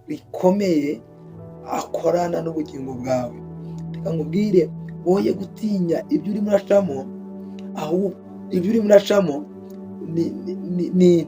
rikomeye akorana n'ubugingo bwawe. Reka nkubwire, woye gutinya ibyo urimo uracamo, ahubwo ibyo urimo uracamo ni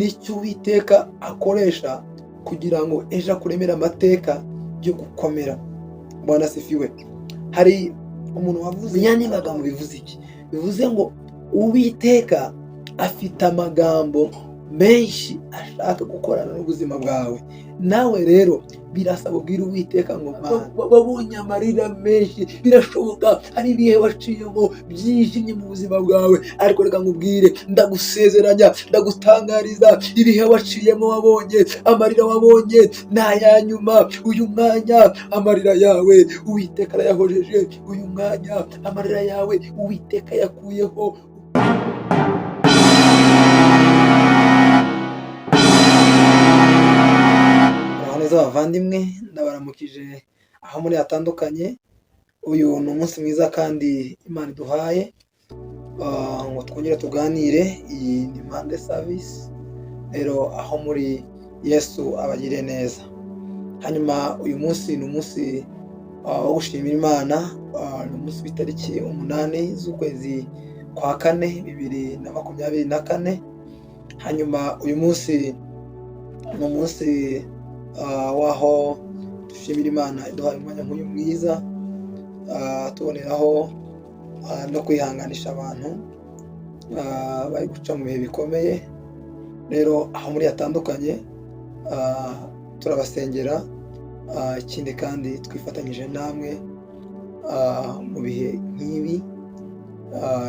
icyo Uwiteka akoresha kugira ngo ejo akuremere amateka yo gukomera. Bwana asifiwe. Hari umuntu wavuze ya magambo, bivuze iki? Bivuze ngo Uwiteka afite amagambo menshi ashaka gukorana n'ubuzima bwawe. Nawe rero birasaba ubwira Uwiteka ngo wabonye amarira menshi, birashoboka hari ibihe waciyemo byijimye mu buzima bwawe, ariko reka nkubwire, ndagusezeranya, ndagutangariza, ibihe waciyemo wabonye, amarira wabonye ni aya nyuma. Uyu mwanya amarira yawe Uwiteka arayahojeje, uyu mwanya amarira yawe Uwiteka yakuyeho. Abavandimwe, ndabaramukije aho muri hatandukanye. Uyu ni umunsi mwiza kandi Imana iduhaye ngo twongere tuganire. Iyi ni Monday Service. Rero aho muri, Yesu abagire neza. Hanyuma uyu munsi ni umunsi wo gushimira Imana. Ni umunsi w'itariki 8 z'ukwezi kwa 4 2024. Hanyuma uyu munsi ni umunsi waho dushimira Imana iduhaye umwanya nk'uyu mwiza, tuboneraho no kwihanganisha abantu bari guca mu bihe bikomeye. Rero aho muri hatandukanye turabasengera, ikindi kandi twifatanyije namwe mu bihe nk'ibi.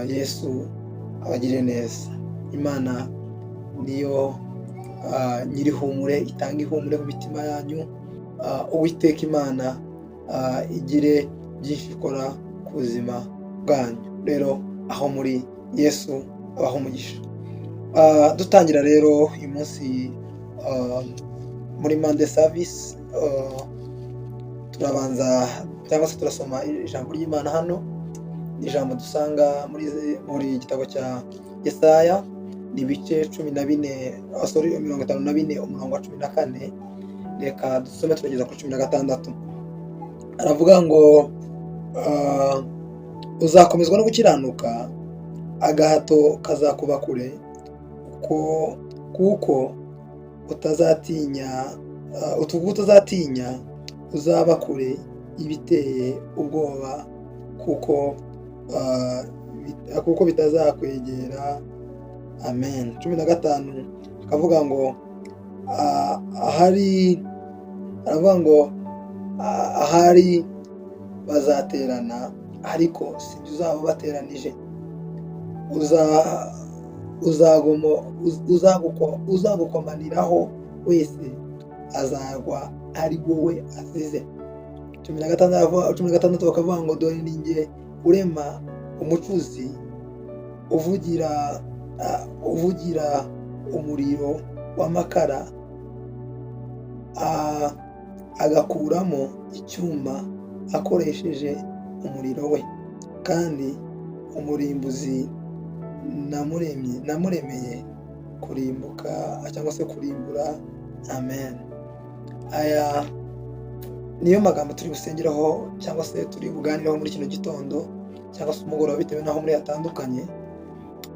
Yesu abagire neza. Imana niyo nyirihumure, itanga ihumure mu mitima yanyu. Uwiteka Imana igire byinshi ikora ku buzima bwanyu. Rero aho muri, Yesu abaha umugisha. Dutangira rero uyu munsi muri Monday Service, turabanza cyangwa se turasoma ijambo ry'Imana. Hano ni ijambo dusanga muri gitabo cya Yesaya, ni ibice 54 umurongo wa 14. Reka dusome turageza kuri 16. Aravuga ngo uzakomezwa no gukiranuka, agahato kazakuba kure, kuko utazatinya uzaba kure ibiteye ubwoba, kuko bitazakwegera. Amen. 15 akavuga ngo ahari bazaterana, ariko sibyo uzaba bateranije. Uzagukomaniraho wese azagwa ari wowe azize. 16 bakavuga ngo dore ni njye urema umucuzi, uvugira umuriro w'amakara, agakuramo icyuma akoresheje umuriro we, kandi umurimbuzi namuremeye kurimbuka cyangwa se kurimbura. Amen. Aya niyo magambo turi gusengeraho cyangwa se turi buganiraho muri kino gitondo cyangwa se umugoroba, bitewe n'aho muri hatandukanye.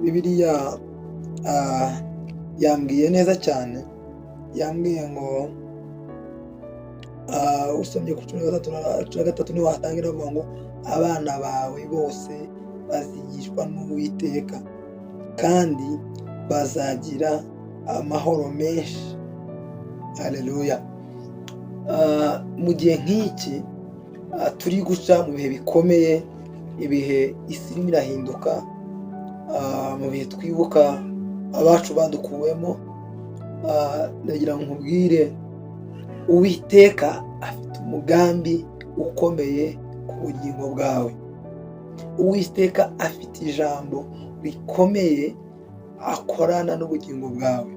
Bibiliya yambwiye neza cyane, yambwiye ngo usomye ku 13 niho hatangira avuga ngo abana bawe bose bazigishwa n'Uwiteka, kandi bazagira amahoro menshi. Haleluya. Mu gihe nk'iki turi guca mu bihe bikomeye, ibihe isi irimo irahinduka, mu bihe twibuka abacu badukuwemo, ndagira ngo nkubwire, Uwiteka afite umugambi ukomeye ku bugingo bwawe. Uwiteka afite ijambo rikomeye akorana n'ubugingo bwawe.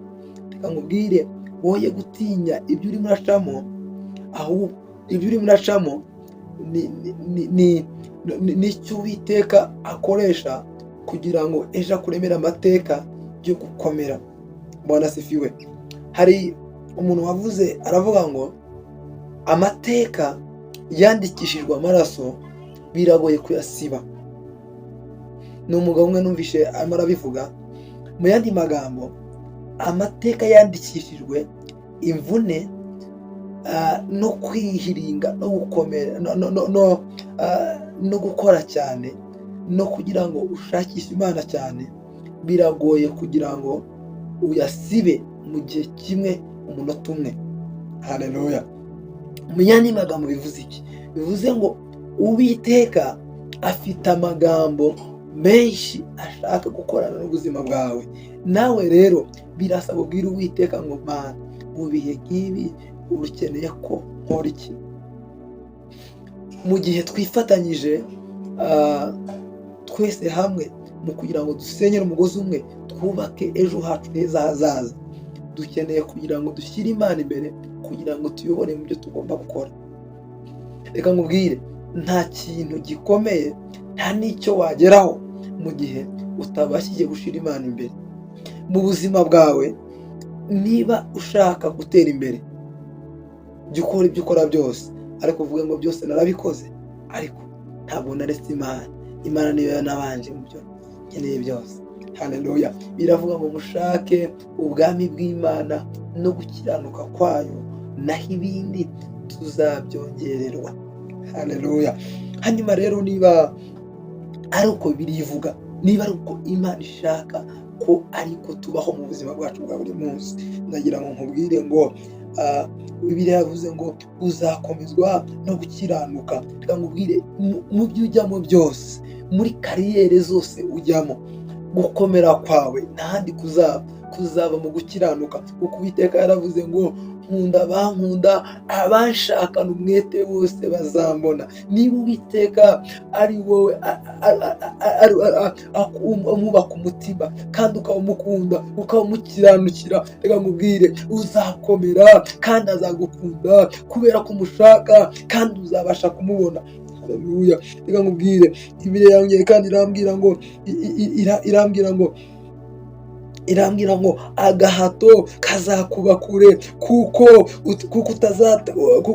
Reka nkubwire, woye gutinya ibyo urimo uracamo, ahubwo ibyo urimo uracamo ni icyo Uwiteka akoresha kugira ngo ejo akuremere amateka yo gukomera. Bwana asifiwe. Hari umuntu wavuze aravuga ngo amateka yandikishijwe amaraso biragoye kuyasiba. Ni umugabo umwe numvishe arimo arabivuga. Mu yandi magambo, amateka yandikishijwe imvune no kwihiringa no gukomera no gukora cyane no kugira ngo ushakishe Imana cyane, biragoye kugira ngo uyasibe mu gihe kimwe, umunota umwe. Haleluya. Mu yandi magambo bivuze iki? Bivuze ngo Uwiteka afite amagambo menshi ashaka gukorana n'ubuzima bwawe. Nawe rero birasaba ubwira Uwiteka ngo Mana, mu bihe nk'ibi ukeneye ko nkora iki? Mu gihe twifatanyije twese hamwe mu kugira ngo dusenyere umugozi umwe, twubake ejo hacu heza hazaza, dukeneye kugira ngo dushyire Imana imbere kugira ngo tuyobore mu byo tugomba gukora. Reka nkubwire, nta kintu gikomeye, nta n'icyo wageraho mu gihe utabashije gushyira Imana imbere mu buzima bwawe. Niba ushaka gutera imbere, jya ukora ibyo ukora byose, ariko uvuge ngo byose narabikoze, ariko ntabwo naretse Imana. Imana niyo yanabanje mu byo nkeneye byose. Haleluya. Biravuga ngo mushake ubwami bw'Imana no gukiranuka kwayo, naho ibindi tuzabyongererwa. Haleluya. Hanyuma rero, niba ari uko birivuga, niba ari uko Imana ishaka ko ariko tubaho mu buzima bwacu bwa buri munsi, ndagira ngo nkubwire ngo Bibiliya yavuze ngo uzakomezwa no gukiranuka. Reka nkubwire, mu byo ujyamo byose, muri kariyeri zose ujyamo, gukomera kwawe ntahandi kuzaba mu gukiranuka, kuko Uwiteka yaravuze ngo nkunda abankunda, abanshakana umwete bose bazambona. Niba Uwiteka ari wowe umwubaka umutima kandi ukaba umukunda, ukaba umukiranukira, reka nkubwire uzakomera kandi azagukunda kubera ko umushaka kandi uzabasha kumubona. Haleluya. Reka nkubwire, Bibiliya yongeye kandi irambwira ngo agahato kazakuba kure, kuko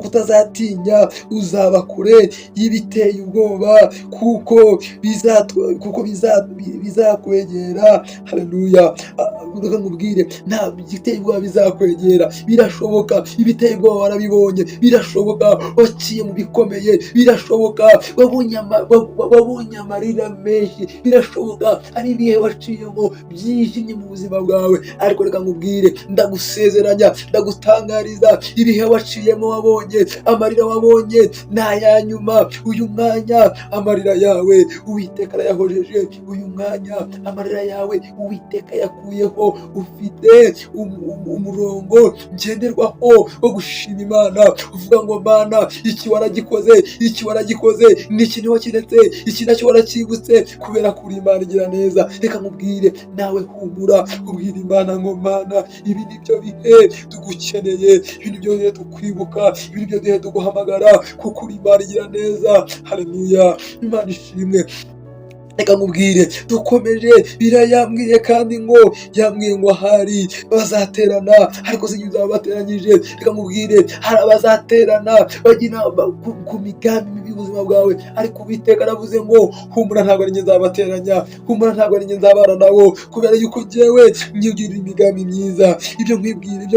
utazatinya, uzaba kure y'ibiteye ubwoba, kuko bizakwegera. Haleluya. Reka nkubwire, nta giteye ubwoba bizakwegera. Birashoboka, ibiteye ubwoba warabibonye, birashoboka waciye mu bikomeye, birashoboka wabonye amarira menshi, birashoboka ari ibihe waciyemo byijimye mu buzima bwawe, ariko reka nkubwire, ndagusezeranya, ndagutangariza, ibihe waciyemo wabonye, amarira wabonye ni aya nyuma. Uyu mwanya amarira yawe Uwiteka arayahojeje. Uyu mwanya amarira yawe Uwiteka yakuyeho. Ufite umurongo ngenderwaho wo gushima Imana, uvuga ngo Mana, iki waragikoze, iki waragikoze, n'iki niho kiretse, iki nacyo warakibutse, kubera ko uri Imana igira neza. Reka nkubwire, nawe humura, ubwira Imana ngo Mana, ibi ni byo bihe tugukeneye, ibi ni byo bihe tukwibuka, ibi ni byo bihe tuguhamagara, kuko uri Imana igira neza. Haleluya. Imana ishimwe. Reka nkubwire, dukomeje, birayambwiye kandi ngo yambwiye ngo hari bazaterana, ariko sinzi uzaba bateranyije. Reka nkubwire, hari abazaterana bagina ku migambi mibi y'ubuzima bwawe, ariko Uwiteka aravuze ngo humura, ntabwo ari njye nzabateranya, humura, ntabwo ari njye nzabana nabo, kubera yuko jyewe nyigirira imigambi myiza. Ibyo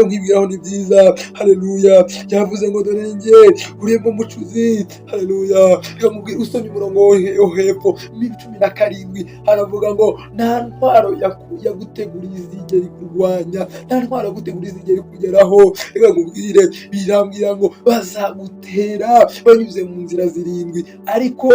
nkwibwiraho ni byiza. Haleluya. Yavuze ngo dore njye urembo mucuzi. Haleluya. Reka nkubwire, usomye umurongo wo hepfo 17 haravuga ngo nta ntwaro yaguteguriye izigera ikurwanya, nta ntwaro yaguteguriye izigera ikugeraho. Reka nkubwire, birambwira ngo bazagutera banyuze mu nzira 7, ariko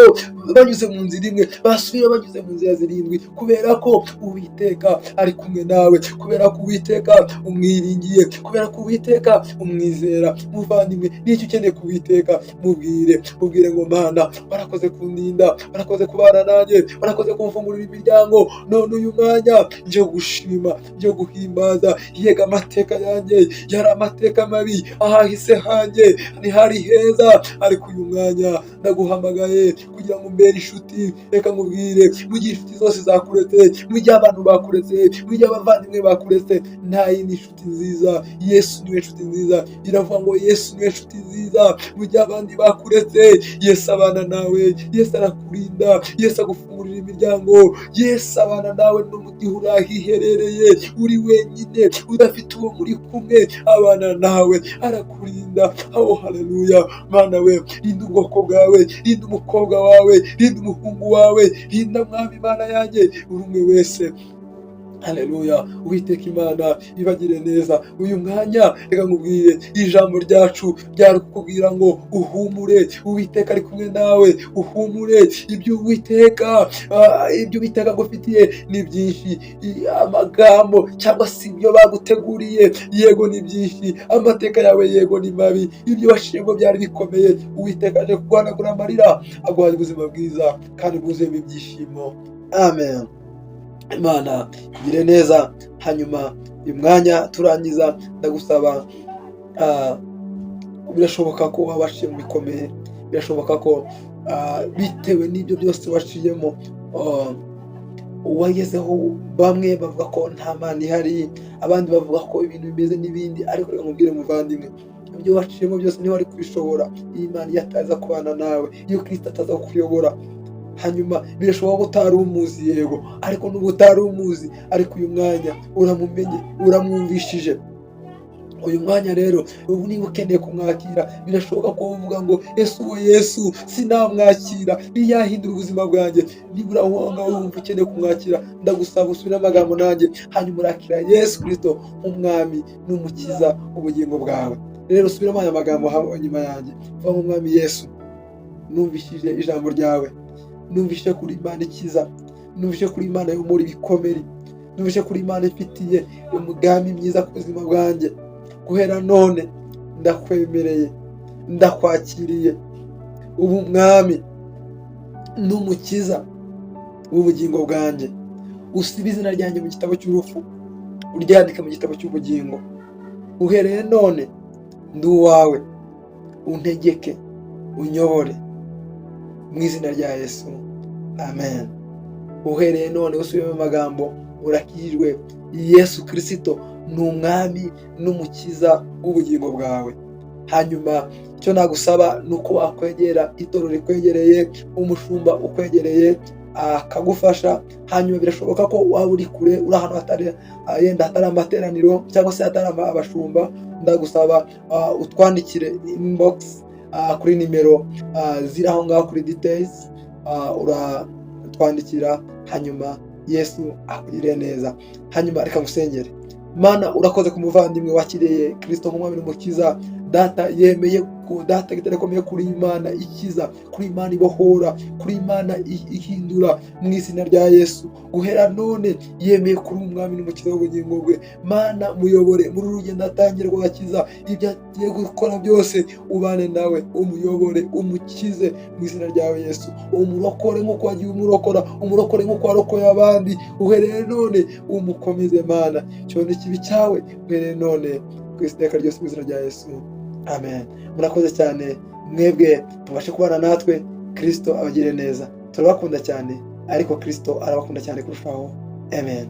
banyuze mu nzira imwe basubira banyuze mu nzira 7, kubera ko Uwiteka ari kumwe nawe, kubera ko Uwiteka umwiringiye, kubera ko Uwiteka umwizera. Muvandimwe, n'icyo ukeneye ku Uwiteka mubwire ngo Mana, warakoze kundinda, warakoze kubana nanjye, warakoze kumfungurira imiryango. None uyu mwanya nje gushima, nje guhimbaza. Yega amateka yanjye yari amateka mabi, ahahise hanjye ntihari heza, ariko uyu mwanya ndaguhamagaye kugira ngo umbere inshuti. Reka nkubwire, mu gihe inshuti zose zakuretse, mu gihe abantu bakuretse, mu gihe abavandimwe bakuretse, nta yindi nshuti nziza. Yesu niwe nshuti nziza. Iravuga ngo Yesu niwe nshuti nziza. Mu gihe abandi bakuretse, Yesu abana nawe. Yesu arakurinda, Yesu agufungurira imiryango. Yesu abana nawe no mu gihe urahiherereye, uri wenyine udafite uwo muri kumwe, abana nawe, arakurinda. Oh haleluya. Mana we, rinda ubwoko bwawe, rinda umukobwa wawe, rinda umuhungu wawe, rinda mwami Mana yanjye, buri umwe wese. Haleluya. Uwiteka Imana ibagire neza. Uyu mwanya reka nkubwire, ijambo ryacu ryari kukubwira ngo uhumure, Uwiteka ari kumwe nawe, uhumure. Ibyo Uwiteka agufitiye ni byinshi. Amagambo cyangwa se ibyo baguteguriye, yego ni byinshi. Amateka yawe, yego ni mabi. Ibyo washimwe byari bikomeye. Uwiteka aje kuguhanagura amarira, aguhaye ubuzima bwiza kandi bwuzuyemo ibyishimo. Amen. Imana igire neza. Hanyuma uyu mwanya turangiza, ndagusaba, birashoboka ko waba waciye mu bikomeye, birashoboka ko bitewe n'ibyo byose waciyemo wagezeho. Bamwe bavuga ko nta Mana ihari, abandi bavuga ko ibintu bimeze n'ibindi, ariko reka nkubwire muvandimwe, ibyo waciyemo byose ntiwari kubishobora iyo Imana iyo ataza kubana nawe, iyo Kristo ataza kukuyobora. Hanyuma birashoboka ko utari umuzi, yego, ariko n'ubu utari umuzi, ariko uyu mwanya uramumenye, uramwumvishije. Uyu mwanya rero, ubu niba ukeneye kumwakira, birashoboka ko uvuga ngo Yesu sinamwakira, ntiyahindura ubuzima bwanjye. Nibura wanga wumva ukeneye kumwakira, ndagusaba usubire amagambo nanjye, hanyuma urakira Yesu Kristo nk'umwami n'umukiza ubugingo bwawe. Rero usubiremo aya magambo hanyuma yanjye, vuga ngo Mwami Yesu, numvishije ijambo ryawe, numvise kuri Imana ikiza, numvise kuri Imana yo muri bikomere, numvise kuri Imana ifitiye umugambi mwiza ku buzima bwanjye. Guhera none ndakwemereye, ndakwakiriye, ubu mwami n'umukiza w'ubugingo bwanjye. Usibe izina ryanjye mu gitabo cy'urupfu, uryandike mu gitabo cy'ubugingo. Uhereye none ndi uwawe, untegeke, unyobore, mu izina rya Yesu. Amen. Uhereye none usubiyemo amagambo, urakijijwe. Yesu Kristo ni umwami n'umukiza w'ubugingo bwawe. Hanyuma icyo nagusaba ni uko wakwegera itorero rikwegereye, umushumba ukwegereye akagufasha. Hanyuma birashoboka ko waba uri kure, uri ahantu hatari amateraniro cyangwa se hatari abashumba, ndagusaba utwandikire inbox kuri nimero ziri aho ngaho kuri details, uratwandikira, hanyuma Yesu akugirire neza. Hanyuma reka ngusengere. Mana, urakoze ku muvandimwe wakiriye Kristo nk'umwami n'umukiza. Data yemeye ko data gitarakomeye kuri Imana ikiza, kuri Imana ibohora, kuri Imana ihindura, mu izina rya Yesu. Guhera none yemeye kuri umwami n'umukiza w'ubugingo bwe. Mana, muyobore muri urugendo atangira rw'agakiza, ibyo agiye gukora byose ubane nawe, umuyobore, umukize mu izina ryawe Yesu. Umurokore nk'uko wagiye umurokora, umurokore nk'uko warokoye abandi. Uhereye none umukomeze Mana, cyone kibi cyawe uhereye none ku iteka ryose mu izina rya Yesu. Amen. Murakoze cyane mwebwe tubashe kubana natwe. Kristo abagire neza. Turabakunda cyane, ariko Kristo arabakunda cyane kurushaho. Amen.